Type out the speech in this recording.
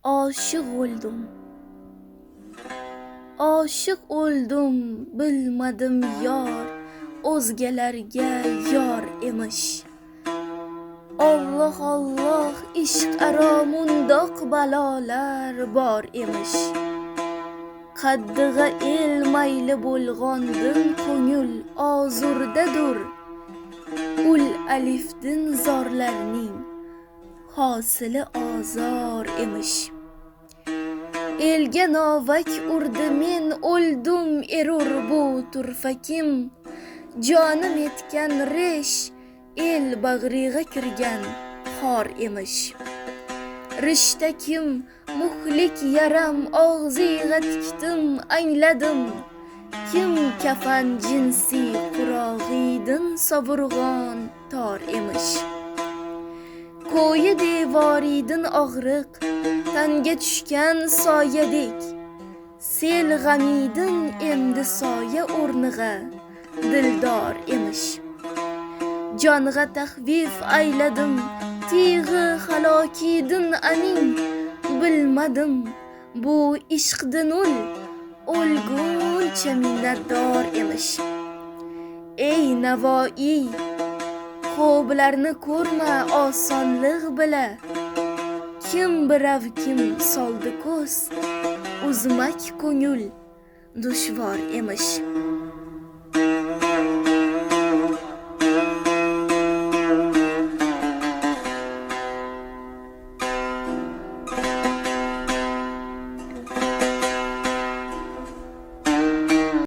Oshiq o'ldim, bilmadim yor, o'zgalarga yor emish. Alloh Alloh, ishq aro mundoq balolar bor emish. Qaddig'a el mayli bo'lg'ondin ko'ngil ozurdadur. Ul alifdin zorlarning hosili ozor emish. Elga novak urdi, men o'ldim erur bu turfakim. Jonim etgan resh, el bag'riga kirgan xor emish. Rishtakim, muhlik yaram, og'ziga tikdim, angladim. Kim kafan jinsi qurog'iydin sovurg'on tor emish. Ko'yi devoriydin og'riq, tanga tushgan soyadek. Sel g'amiydin endi soya o'rniga dildor emish. Jonga tahvif ayladim, tig'i halokiydin aning. Bilmadim bu ishqdin o'lguncha minnatdor emish. Ey Navoiy, xo'blarni ko'rma osonlik bila. Kim birav kim soldi ko'z, uzmak ko'ngil dushvor emish.